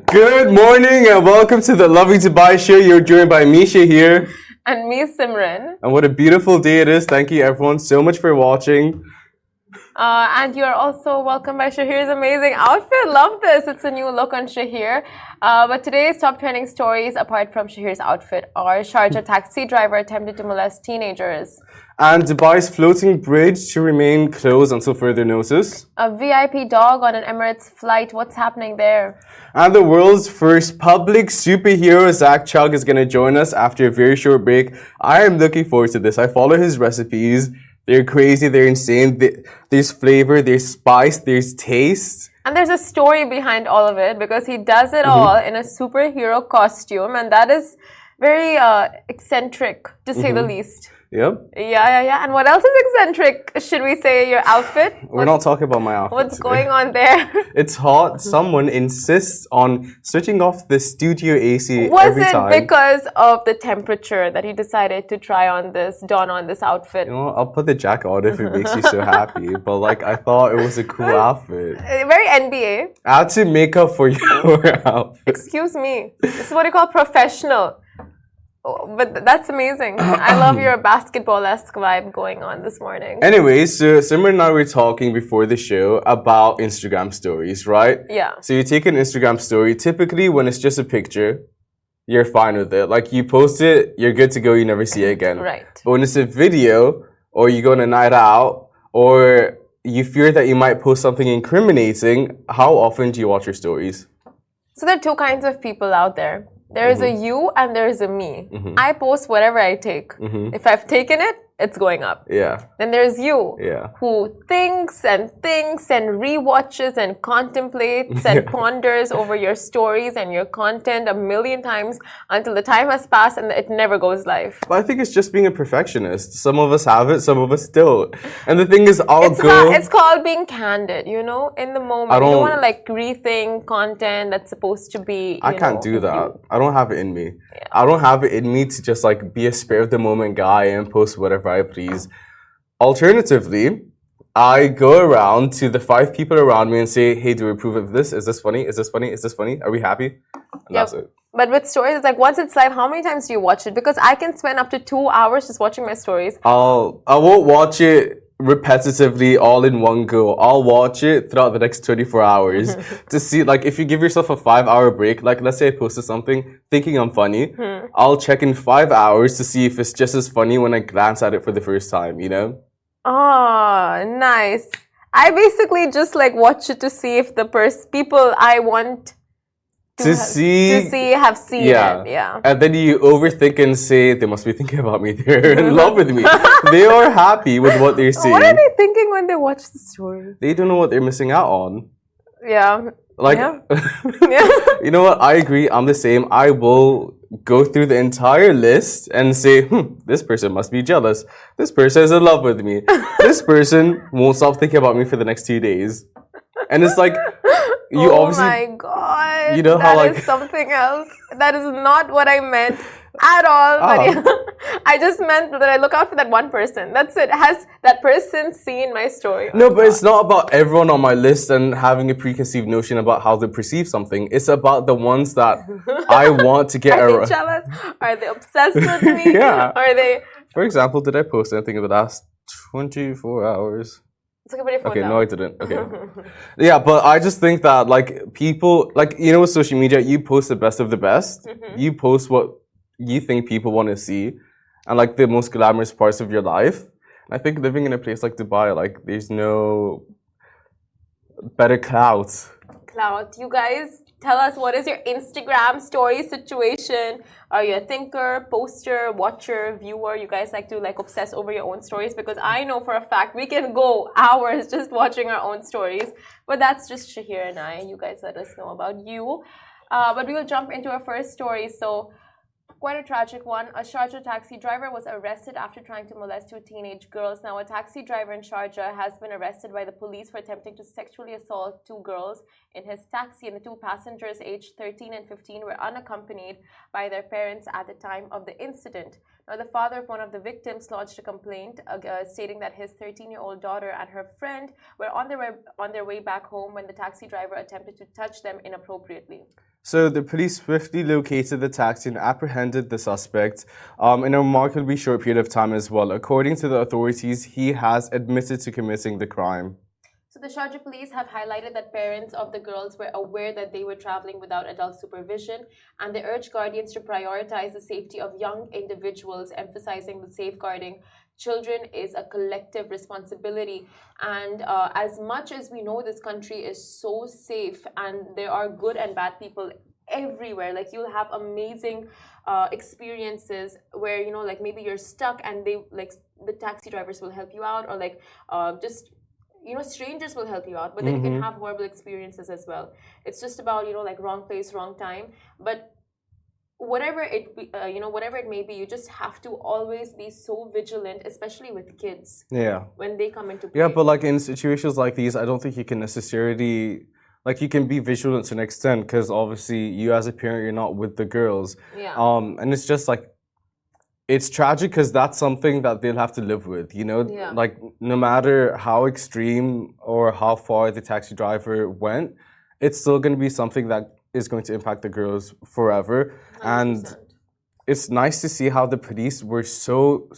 Good morning and welcome to the Lovin Dubai show. You're joined by Misha here. And me, Simran. And what a beautiful day it is. Thank you everyone so much for watching. And you're also welcome by Shahir's amazing outfit. Love this. It's a new look on Shahir. But today's top trending stories, apart from Shahir's outfit, are Sharjah taxi driver attempted to molest teenagers. And Dubai's floating bridge to remain closed until further notice. A VIP dog on an Emirates flight. What's happening there? And the world's first public superhero, Zack Chug, is going to join us after a very short break. I am looking forward to this. I follow his recipes. They're crazy, they're insane. There's flavor, there's spice, there's taste. And there's a story behind all of it because he does it all in a superhero costume, and that is very eccentric, to say the least. Yep. Yeah. And what else is eccentric? Should we say your outfit? We're not talking about my outfit. What's today. going on there? It's hot. Someone insists on switching off the studio AC Was every it time. because of the temperature that he decided to don on this outfit? You know, I'll put the jacket on if it makes you so happy. But like, I thought it was a cool outfit. Very NBA. I had to make up for your outfit. Excuse me. This is what you call professional. Oh, but that's amazing. I love your basketball-esque vibe going on this morning. Anyways, so Simran and I were talking before the show about Instagram stories, right? Yeah. So you take an Instagram story, typically when it's just a picture, you're fine with it. Like you post it, you're good to go, you never see it again. Right. But when it's a video, or you go on a night out, or you fear that you might post something incriminating, how often do you watch your stories? So there are two kinds of people out there. There is a you and there is a me. I post whatever I take. If I've taken it, it's going up. Yeah. Then there's you, Yeah. who thinks and rewatches and contemplates and ponders over your stories and your content a million times until the time has passed and it never goes live. But I think it's just being a perfectionist. Some of us have it, some of us don't. And the thing is, It's called being candid, you know, in the moment. You don't want to like rethink content that's supposed to be. I can't do that. I don't have it in me. Yeah. I don't have it in me to just like be a spare of the moment guy and post whatever I please. Alternatively, I go around to the 5 people around me and say, hey, do we approve of this? Is this funny? Is this funny? Is this funny? Are we happy? And that's it. But with stories, it's like once it's live, how many times do you watch it? Because I can spend up to 2 hours just watching my stories. I won't watch it repetitively all in one go. I'll watch it throughout the next 24 hours to see, like, if you give yourself a 5-hour break, like let's say I posted something thinking I'm funny, I'll check in 5 hours to see if it's just as funny when I glance at it for the first time, you know? Oh, nice. I basically just like watch it to see if the people I want to see have seen it. Yeah. And then you overthink and say, they must be thinking about me. They're in love with me. They are happy with what they're seeing. What are they thinking when they watch the story? They don't know what they're missing out on. Yeah. Like, you know what? I agree. I'm the same. I will go through the entire list and say, this person must be jealous. This person is in love with me. This person won't stop thinking about me for the next 2 days. And it's like, you obviously... Oh my God. You know how that like... is something else. That is not what I meant at all. But yeah, I just meant that I look out for that one person. That's it. Has that person seen my story? No, but it's not about everyone on my list and having a preconceived notion about how they perceive something. It's about the ones that I want to get around. Are they jealous? Are they obsessed with me? Yeah. Are they... For example, did I post anything in the last 24 hours? Okay, no, I didn't. Okay. Yeah, but I just think that, like, people, like, you know, with social media, you post the best of the best. You post what you think people want to see and, like, the most glamorous parts of your life. And I think living in a place like Dubai, like, there's no better clout. You guys, tell us, what is your Instagram story situation? Are you a thinker, poster, watcher, viewer? You guys like to obsess over your own stories? Because I know for a fact we can go hours just watching our own stories. But that's just Shahir and I. You guys let us know about you. But we will jump into our first story. So, quite a tragic one. A Sharjah taxi driver was arrested after trying to molest 2 teenage girls. Now, a taxi driver in Sharjah has been arrested by the police for attempting to sexually assault 2 girls in his taxi, and the 2 passengers aged 13 and 15 were unaccompanied by their parents at the time of the incident. The father of one of the victims lodged a complaint stating that his 13-year-old daughter and her friend were on their way back home when the taxi driver attempted to touch them inappropriately. So the police swiftly located the taxi and apprehended the suspect in a remarkably short period of time as well. According to the authorities, he has admitted to committing the crime. So the Sharjah police have highlighted that parents of the girls were aware that they were traveling without adult supervision, and they urged guardians to prioritize the safety of young individuals, emphasizing that safeguarding children is a collective responsibility. And as much as we know this country is so safe and there are good and bad people everywhere, like you'll have amazing experiences where, you know, like maybe you're stuck and they like the taxi drivers will help you out, or like just, you know, strangers will help you out, but then you can have horrible experiences as well. It's just about, you know, like wrong place, wrong time. But whatever it whatever it may be, you just have to always be so vigilant, especially with kids. Yeah. When they come into play. Yeah, but like in situations like these, I don't think you can necessarily, like, you can be vigilant to an extent because obviously you as a parent, you're not with the girls. Yeah. And it's just like, it's tragic because that's something that they'll have to live with, you know? Yeah. Like, no matter how extreme or how far the taxi driver went, it's still going to be something that is going to impact the girls forever. 100%. And it's nice to see how the police were so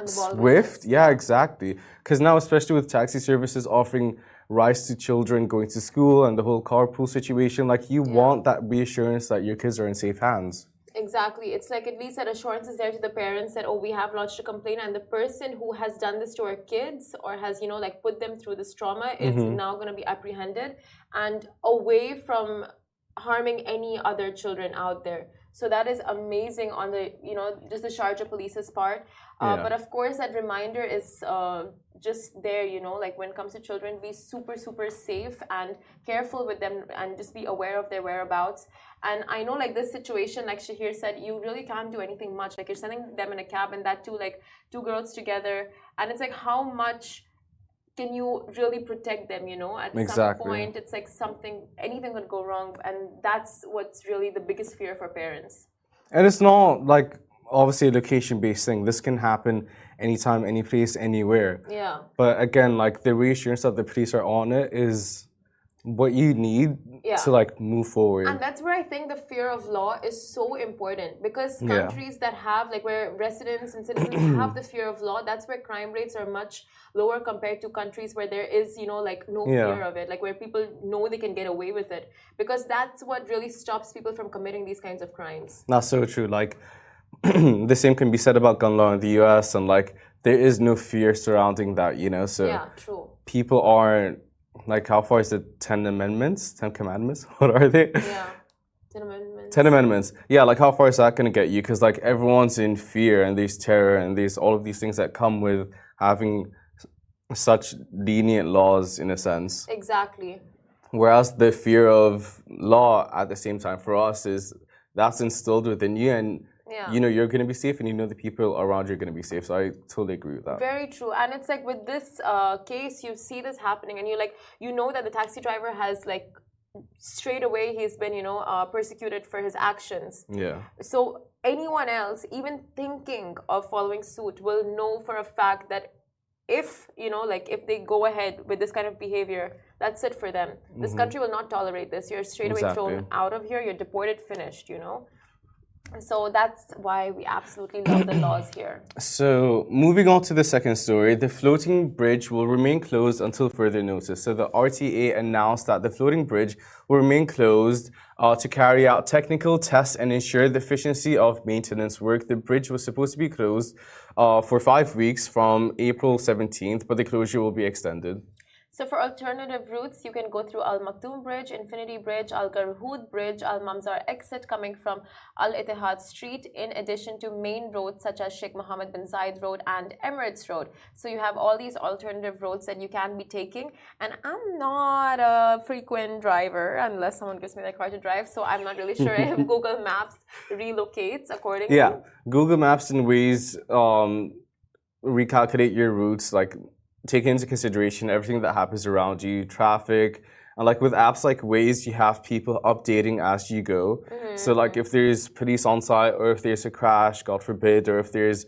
swift. Yeah, exactly. Because now, especially with taxi services offering rides to children going to school and the whole carpool situation, like you want that reassurance that your kids are in safe hands. Exactly. It's like at least that assurance is there to the parents that, oh, we have lodged a complaint, and the person who has done this to our kids or has, you know, like put them through this trauma is now going to be apprehended and away from harming any other children out there. So that is amazing on the, you know, just the Sharjah police's part. But of course, that reminder is just there, you know, like when it comes to children, be super, super safe and careful with them and just be aware of their whereabouts. And I know, like, this situation, like Shahir said, you really can't do anything much. Like, you're sending them in a cab, and that too, like, two girls together. And it's like, how much can you really protect them, you know? At some point, it's like anything could go wrong. And that's what's really the biggest fear for parents. And it's not like, obviously, a location-based thing. This can happen anytime, any place, anywhere. Yeah. But again, like, the reassurance that the police are on it is what you need to like move forward. And that's where I think the fear of law is so important, because countries that have, like, where residents and citizens have the fear of law, that's where crime rates are much lower compared to countries where there is, you know, like no fear of it, like where people know they can get away with it, because that's what really stops people from committing these kinds of crimes. That's so true. Like the same can be said about gun law in the US, and like there is no fear surrounding that, you know. So yeah, true. People aren't, like, how far is the 10 Amendments? 10 Commandments? What are they? Yeah, 10 Amendments. 10 Amendments. Yeah, like, how far is that going to get you? Because, like, everyone's in fear, and there's terror, and there's all of these things that come with having such lenient laws, in a sense. Exactly. Whereas the fear of law, at the same time, for us, is that's instilled within you, and you know you're going to be safe, and you know the people around you are going to be safe. So I totally agree with that. Very true. And it's like with this case, you see this happening, and you know that the taxi driver has, like, straight away he's been, you know, persecuted for his actions. Yeah. So anyone else, even thinking of following suit, will know for a fact that if, you know, like if they go ahead with this kind of behavior, that's it for them. This country will not tolerate this. You're straight away thrown out of here. You're deported, finished, you know. So that's why we absolutely love the laws here. So moving on to the second story, the floating bridge will remain closed until further notice. So the RTA announced that the floating bridge will remain closed to carry out technical tests and ensure the efficiency of maintenance work. The bridge was supposed to be closed for 5 weeks from April 17th, but the closure will be extended. So for alternative routes, you can go through Al Maktoum Bridge, Infinity Bridge, Al Garhood Bridge, Al Mamzar exit coming from Al Ittihad Street, in addition to main roads such as Sheikh Mohammed bin Zayed Road and Emirates Road. So you have all these alternative roads that you can be taking. And I'm not a frequent driver unless someone gives me their car to drive. So I'm not really sure if Google Maps relocates accordingly. Yeah, Google Maps and Waze recalculate your routes, like take into consideration everything that happens around you, traffic, And like with apps like Waze, you have people updating as you go. So like if there's police on site or if there's a crash, God forbid, or if there's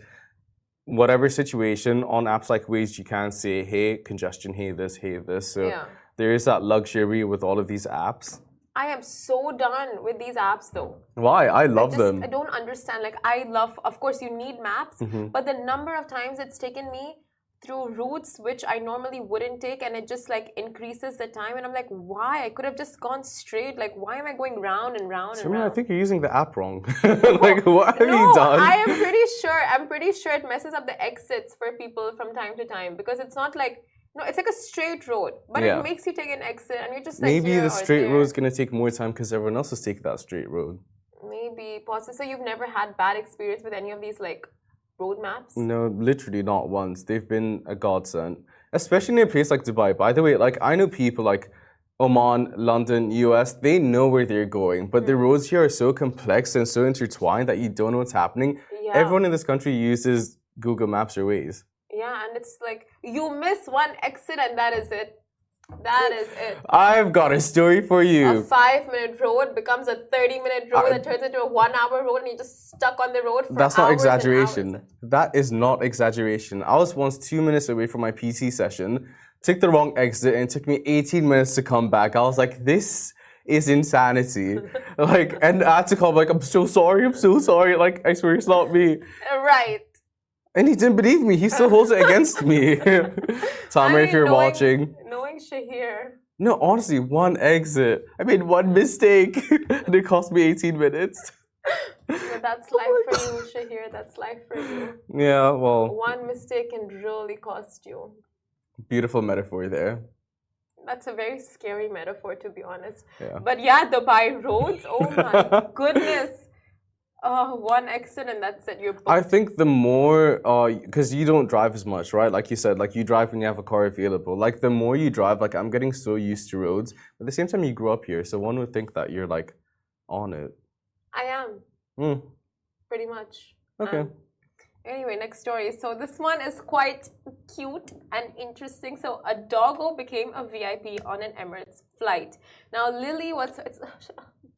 whatever situation on apps like Waze, you can say, hey, congestion, hey, this, hey, this. So there is that luxury with all of these apps. I am so done with these apps though. Why? I love them. I don't understand. Like I love, of course you need maps, but the number of times it's taken me through routes which I normally wouldn't take, and it just like increases the time, and I'm like, why? I could have just gone straight. Like, why am I going round and round and round? I think you're using the app wrong. Like, what have you done? I'm pretty sure it messes up the exits for people from time to time, because it's not like, no, it's like a straight road, but it makes you take an exit, and you're just like, maybe the straight road is gonna take more time because everyone else is taking that straight road. Maybe, possibly. So you've never had bad experience with any of these like road maps? No, literally not once. They've been a godsend, especially in a place like Dubai. By the way, like I know people like Oman, London, US, they know where they're going, but the roads here are so complex and so intertwined that you don't know what's happening. Everyone in this country uses Google Maps or Waze. Yeah, and it's like you miss one exit and that is it. That is it. I've got a story for you. A 5-minute road becomes a 30-minute road that turns into a 1-hour road, and you're just stuck on the road for That's not exaggeration. That is not exaggeration. I was once 2 minutes away from my PT session, took the wrong exit, and it took me 18 minutes to come back. I was like, this is insanity. Like, and I had to call, like, I'm so sorry. Like, I swear it's not me. Right. And he didn't believe me. He still holds it against me. Tamer, if you're watching. Knowing Shahir. No, honestly, one exit. I made one mistake. And it cost me 18 minutes. But that's life for you, Shahir. That's life for you. Yeah, well. One mistake can really cost you. Beautiful metaphor there. That's a very scary metaphor, to be honest. Yeah. But yeah, Dubai roads, oh my goodness. One exit and that's it. You're booked. I think the more, because you don't drive as much, right? Like you said, like you drive when you have a car available. Like the more you drive, like I'm getting so used to roads. But at the same time, you grew up here, so one would think that you're like on it. I am. Pretty much. Okay. Anyway, next story. So this one is quite cute and interesting. So a doggo became a VIP on an Emirates flight. Now Lily was... It's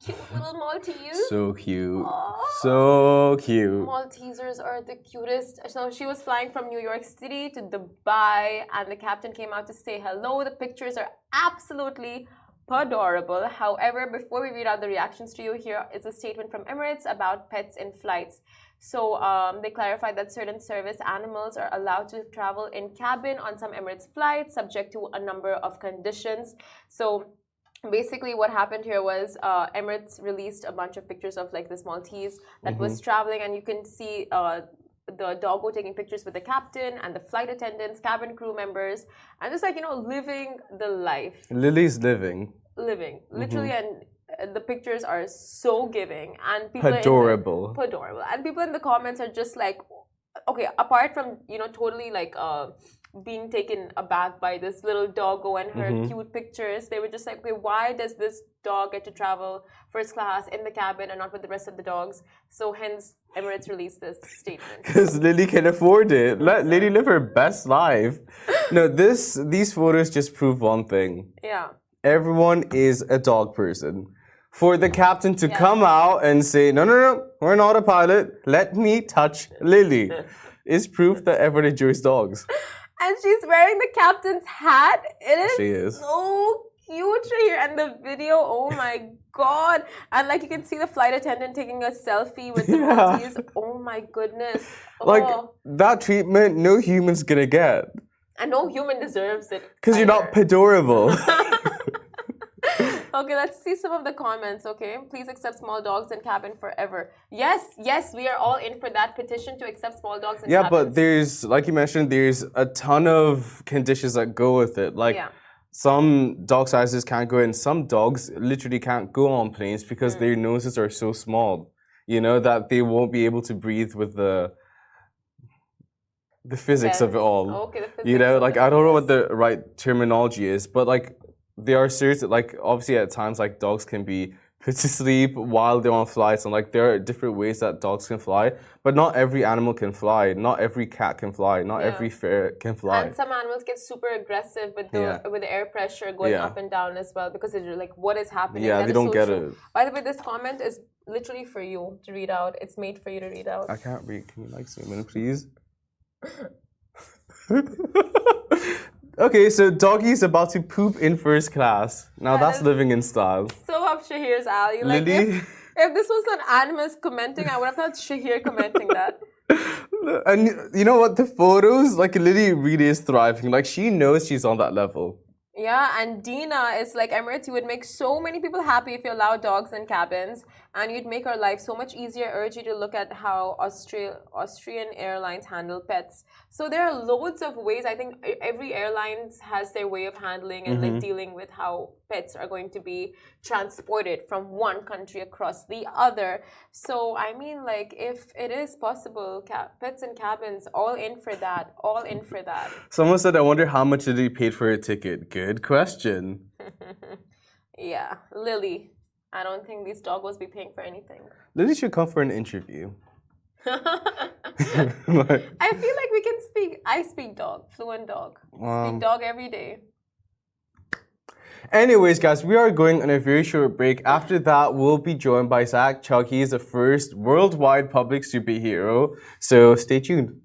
cute little Maltese. So cute. Aww. So cute. Maltesers are the cutest. So she was flying from New York City to Dubai, and the captain came out to say hello. The pictures are absolutely adorable. However, before we read out the reactions to you, here is a statement from Emirates about pets in flights. So they clarified that certain service animals are allowed to travel in cabin on some Emirates flights, subject to a number of conditions. So basically what happened here was Emirates released a bunch of pictures of like this Maltese that was traveling, and you can see the doggo taking pictures with the captain and the flight attendants, cabin crew members, and just like, you know, living the life. Lily's living. Literally, and the pictures are so giving, and people adorable. And people in the comments are just like, okay, apart from, you know, totally like being taken aback by this little doggo and her cute pictures, they were just like, okay, why does this dog get to travel first class in the cabin and not with the rest of the dogs? So hence Emirates released this statement. Because Lily can afford it. Let Lily live her best life. No, these photos just prove one thing. Yeah. Everyone is a dog person. For the captain to come out and say, no, we're not a pilot, let me touch Lily, is proof that everyone enjoys dogs. And she's wearing the captain's hat. It is so cute here. And the video, oh my God. And like you can see the flight attendant taking a selfie with the Maltese. Oh my goodness. Like that treatment, no human's gonna get. And no human deserves it. Because you're not adorable. Okay, let's see some of the comments, okay? Please accept small dogs in cabin forever. Yes, we are all in for that petition to accept small dogs in cabin. Yeah, but there's, like you mentioned, there's a ton of conditions that go with it. Like, some dog sizes can't go in. Some dogs literally can't go on planes because their noses are so small, you know, that they won't be able to breathe with the physics of it all. Okay, the physics. You know, like, I don't know what the right terminology is, but, like, there are certain, like, obviously at times, like, dogs can be to sleep while they're on flights, and like there are different ways that dogs can fly, but not every animal can fly, not every cat can fly, not every ferret can fly. And some animals get super aggressive with the air pressure going up and down as well, because they're like, what is happening? Yeah, they don't get it. By the way, this comment is literally for you to read out. It's made for you to read out. I can't read. Can you like zoom in, please? Okay, so doggy's about to poop in first class. Now that's living in style. So up Shahir's alley. Like if this was an animus commenting, I would have thought Shahir commenting that. And you know what? The photos, like Lily really is thriving. Like she knows she's on that level. Yeah, and Dina is like, Emirates, you would make so many people happy if you allow dogs in cabins, and you'd make our life so much easier. I urge you to look at how Austrian airlines handle pets. So there are loads of ways. I think every airline has their way of handling and like dealing with how pets are going to be transported from one country across the other. So I mean, like, if it is possible, pets in cabins, all in for that. All in for that. Someone said, I wonder how much did he pay for a ticket. Good question. Yeah, Lily. I don't think these doggos be paying for anything. Lily should come for an interview. I feel like we can speak. I speak dog, fluent dog. Speak dog every day. Anyways, guys, we are going on a very short break. After that, we'll be joined by Zack. Chug, he is the first worldwide public superhero. So stay tuned.